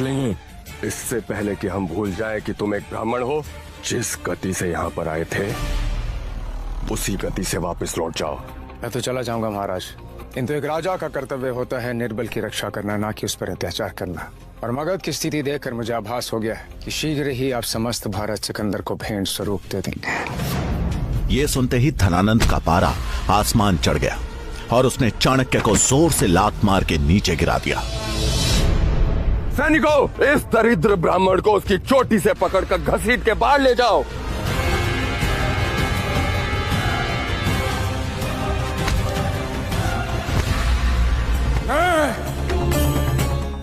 लेंगे इससे पहले कि हम भूल जाएं कि तुम एक ब्राह्मण हो। जिस गति से यहाँ पर आए थे उसी गति से वापस लौट जाओ। मैं तो चला जाऊंगा महाराज, किंतु एक राजा का कर्तव्य होता है निर्बल की रक्षा करना, ना कि उस पर अत्याचार करना। और मगध की स्थिति देखकर मुझे आभास हो गया है कि शीघ्र ही आप समस्त भारत सिकंदर को भेंट स्वरूप दे देंगे। ये सुनते ही धनानंद का पारा आसमान चढ़ गया और उसने चाणक्य को जोर से लात मार के नीचे गिरा दिया। सैनिकों, इस दरिद्र ब्राह्मण को उसकी चोटी से पकड़कर घसीट के बाहर ले जाओ।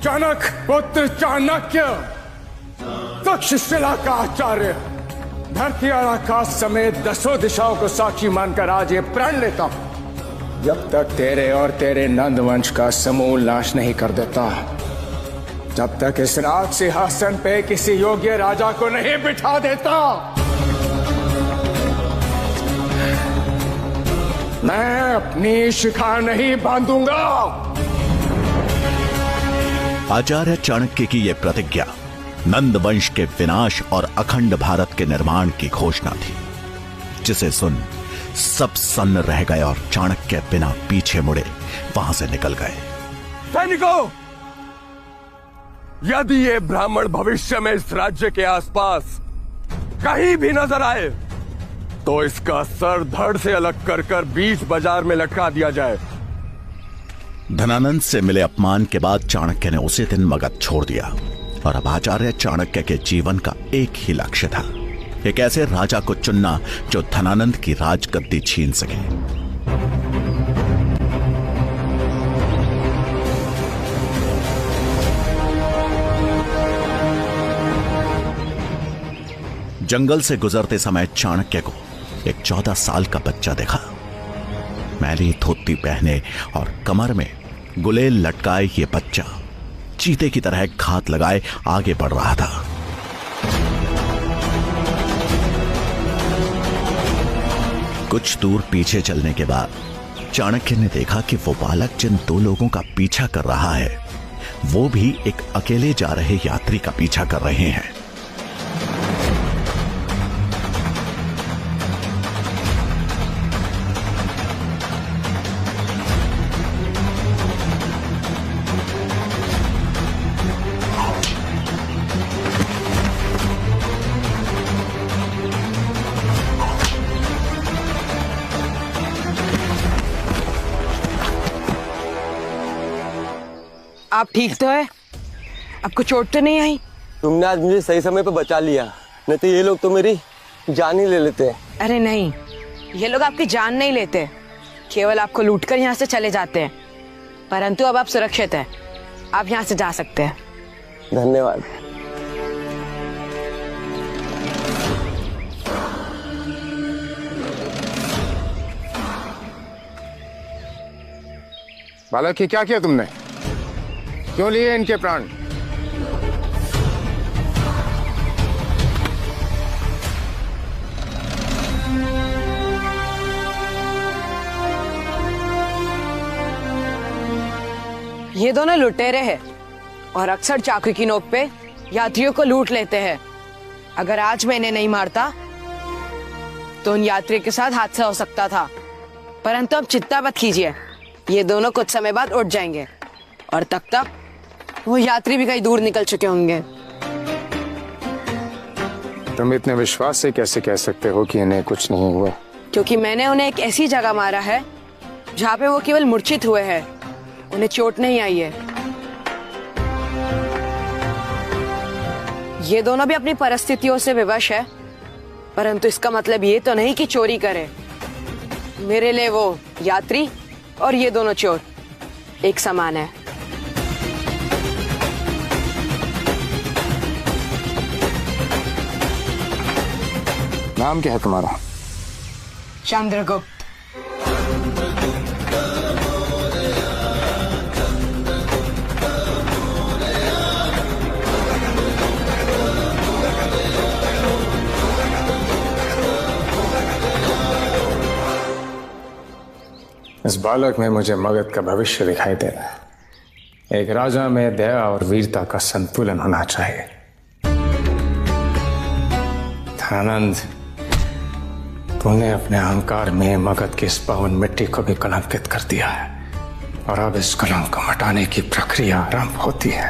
चाणक्य पुत्र चाणक्य, तक्षशिला का आचार्य, धरती और आकाश समेत 10 दिशाओं को साक्षी मानकर आज ये प्रण लेता हूं, जब तक तेरे और तेरे नंद वंश का समूल नाश नहीं कर देता, जब तक इस राज सिंहासन पे किसी योग्य राजा को नहीं बिठा देता, मैं अपनी शिखा नहीं बांधूंगा। आचार्य चाणक्य की यह प्रतिज्ञा नंद वंश के विनाश और अखंड भारत के निर्माण की घोषणा थी, जिसे सुन सब सन्न रह गए और चाणक्य बिना पीछे मुड़े वहां से निकल गए। सैनिकों, यदि ये ब्राह्मण भविष्य में इस राज्य के आसपास कहीं भी नजर आए तो इसका सर धड़ से अलग कर कर बीच बाजार में लटका दिया जाए। धनानंद से मिले अपमान के बाद चाणक्य ने उसी दिन मगध छोड़ दिया और अब आचार्य चाणक्य के जीवन का एक ही लक्ष्य था, एक ऐसे राजा को चुनना जो धनानंद की राजगद्दी छीन सके। जंगल से गुजरते समय चाणक्य को एक 14 साल का बच्चा देखा। मैली धोती पहने और कमर में गुलेल लटकाए ये बच्चा चीते की तरह घात लगाए आगे बढ़ रहा था। कुछ दूर पीछे चलने के बाद चाणक्य ने देखा कि वो बालक जिन 2 लोगों का पीछा कर रहा है वो भी एक अकेले जा रहे यात्री का पीछा कर रहे हैं। आप ठीक तो है? आपको चोट तो नहीं आई? तुमने आज मुझे सही समय पे बचा लिया, नहीं तो ये लोग तो मेरी जान ही ले लेते। अरे नहीं, ये लोग आपकी जान नहीं लेते, केवल आपको लूटकर यहाँ से चले जाते हैं। परंतु अब आप सुरक्षित हैं, आप यहाँ से जा सकते हैं। धन्यवाद। बालक, ये क्या किया तुमने? क्यों लिए इनके प्राण? ये दोनों लुटेरे हैं और अक्सर चाकू की नोक पे यात्रियों को लूट लेते हैं। अगर आज मैं इन्हें नहीं मारता तो उन यात्रियों के साथ हादसा हो सकता था। परंतु अब चिंता मत कीजिए, ये दोनों कुछ समय बाद उठ जाएंगे और तब तक वो यात्री भी कहीं दूर निकल चुके होंगे। तुम इतने विश्वास से कैसे कह सकते हो कि इन्हें कुछ नहीं हुआ? क्योंकि मैंने उन्हें एक ऐसी जगह मारा है जहाँ पे वो केवल मूर्छित हुए हैं, उन्हें चोट नहीं आई है। ये दोनों भी अपनी परिस्थितियों से विवश है, परंतु इसका मतलब ये तो नहीं कि चोरी करे। मेरे लिए वो यात्री और ये दोनों चोर एक समान है। नाम क्या है तुम्हारा? चंद्रगुप्त। इस बालक में मुझे मगध का भविष्य दिखाई दे रहा है। एक राजा में दया और वीरता का संतुलन होना चाहिए। धनानंद, तूने अपने अहंकार में मगध की इस पावन मिट्टी को भी कलंकित कर दिया है और अब इस कलंक को मिटाने की प्रक्रिया आरंभ होती है।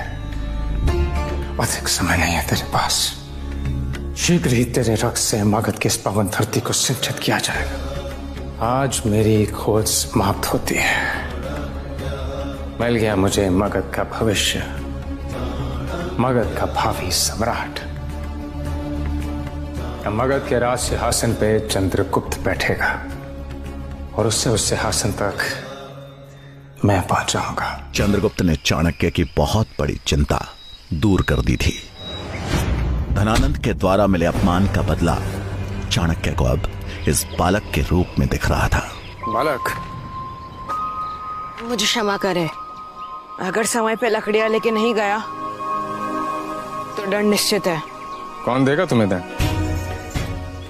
अधिक समय नहीं है तेरे पास। शीघ्र ही तेरे रक्त से मगध की इस पावन धरती को सिंचित किया जाएगा। आज मेरी खोज समाप्त होती है। मिल गया मुझे मगध का भविष्य, मगध का भावी सम्राट। मगध के राज सिंहासन पे चंद्रगुप्त बैठेगा और उससे उस सिंहासन तक मैं पहुंचाऊंगा। चंद्रगुप्त ने चाणक्य की बहुत बड़ी चिंता दूर कर दी थी। धनानंद के द्वारा मिले अपमान का बदला चाणक्य को अब इस बालक के रूप में दिख रहा था। बालक, मुझे क्षमा करे। अगर समय पे लकड़ियां लेके नहीं गया तो दंड निश्चित है। कौन देगा तुम्हें दंड?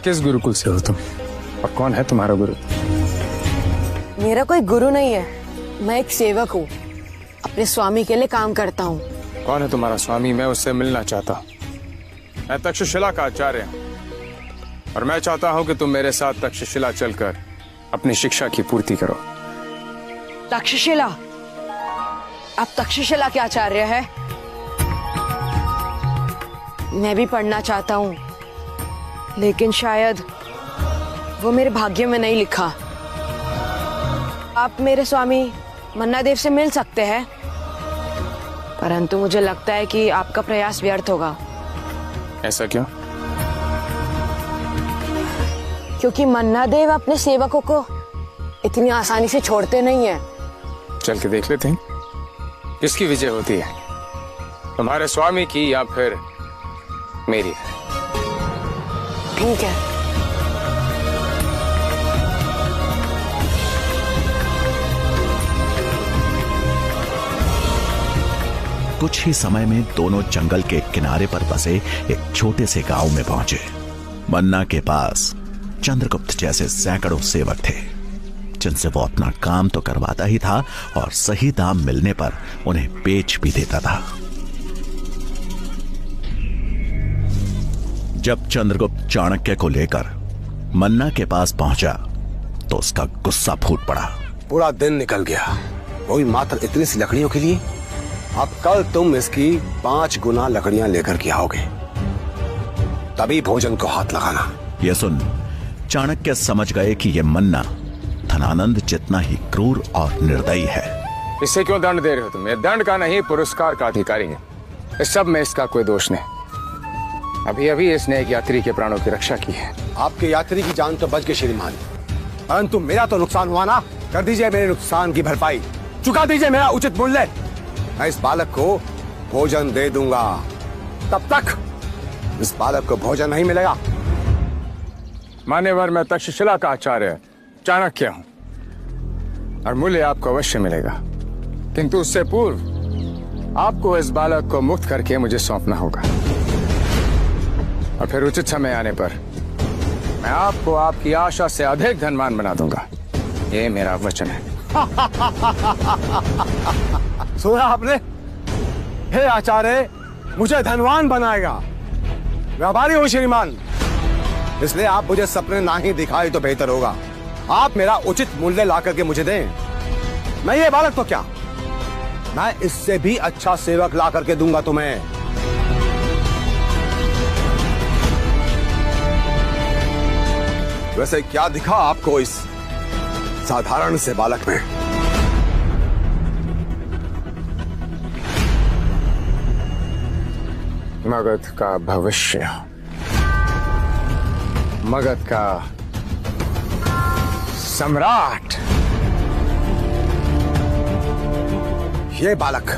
किस गुरुकुल से हो तुम और कौन है तुम्हारा गुरु? मेरा कोई गुरु नहीं है, मैं एक सेवक हूँ। अपने स्वामी के लिए काम करता हूँ। कौन है तुम्हारा स्वामी? मैं उससे मिलना चाहता हूँ। मैं तक्षशिला का आचार्य हूँ और मैं चाहता हूँ कि तुम मेरे साथ तक्षशिला चलकर अपनी शिक्षा की पूर्ति करो। तक्षशिला? आप तक्षशिला के आचार्य है? मैं भी पढ़ना चाहता हूँ, लेकिन शायद वो मेरे भाग्य में नहीं लिखा। आप मेरे स्वामी मन्ना देव से मिल सकते हैं, परंतु मुझे लगता है कि आपका प्रयास व्यर्थ होगा। ऐसा क्यों? क्योंकि मन्ना देव अपने सेवकों को इतनी आसानी से छोड़ते नहीं है। चल के देख लेते हैं किसकी विजय होती है, तुम्हारे स्वामी की या फिर मेरी। ठीक है। कुछ ही समय में दोनों जंगल के किनारे पर बसे एक छोटे से गांव में पहुंचे। मन्ना के पास चंद्रगुप्त जैसे सैकड़ों सेवक थे, जिनसे वो अपना काम तो करवाता ही था और सही दाम मिलने पर उन्हें बेच भी देता था। जब चंद्रगुप्त चाणक्य को लेकर मन्ना के पास पहुंचा तो उसका गुस्सा फूट पड़ा। पूरा दिन निकल गया, वही मात्र इतनी सी लकड़ियों के लिए। अब कल तुम इसकी 5 गुना लकड़ियां लेकर के आओगे, तभी भोजन को हाथ लगाना। यह सुन चाणक्य समझ गए कि यह मन्ना धनानंद जितना ही क्रूर और निर्दयी है। इससे क्यों दंड दे रहे हो तुम? ये दंड का नहीं, पुरस्कार का अधिकारी है। इस सब में इसका कोई दोष नहीं। अभी अभी इसने एक यात्री के प्राणों की रक्षा की है। आपके यात्री की जान तो बच गई श्रीमान, परंतु मेरा तो नुकसान हुआ ना। कर दीजिए मेरे नुकसान की भरपाई, चुका दीजिए मेरा उचित मूल्य। मैं इस बालक को भोजन दे दूंगा, तब तक इस बालक को भोजन नहीं मिलेगा। मान्यवर, मैं तक्षशिला का आचार्य चाणक्य हूं और मूल्य आपको अवश्य मिलेगा, किंतु उससे पूर्व आपको इस बालक को मुक्त करके मुझे सौंपना होगा और फिर उचित समय आने पर मैं आपको आपकी आशा से अधिक धनवान बना दूंगा। ये मेरा वचन है। सुना आपने? हे आचार्य, मुझे धनवान बनाएगा। व्यापारी हूं श्रीमान, इसलिए आप मुझे सपने ना ही दिखाई तो बेहतर होगा। आप मेरा उचित मूल्य ला करके मुझे दें। मैं ये बालक तो क्या, मैं इससे भी अच्छा सेवक ला करके दूंगा तुम्हें। वैसे क्या दिखा आपको इस साधारण से बालक में? मगध का भविष्य, मगध का सम्राट। ये बालक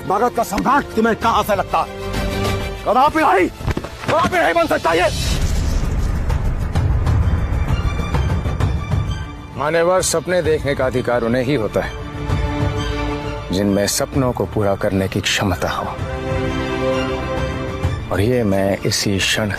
मगध का सम्राट तुम्हें कहां से लगता? कदापि नहीं बन सकता ये। मान्यवर, सपने देखने का अधिकार उन्हें ही होता है जिनमें सपनों को पूरा करने की क्षमता हो, और ये मैं इसी क्षण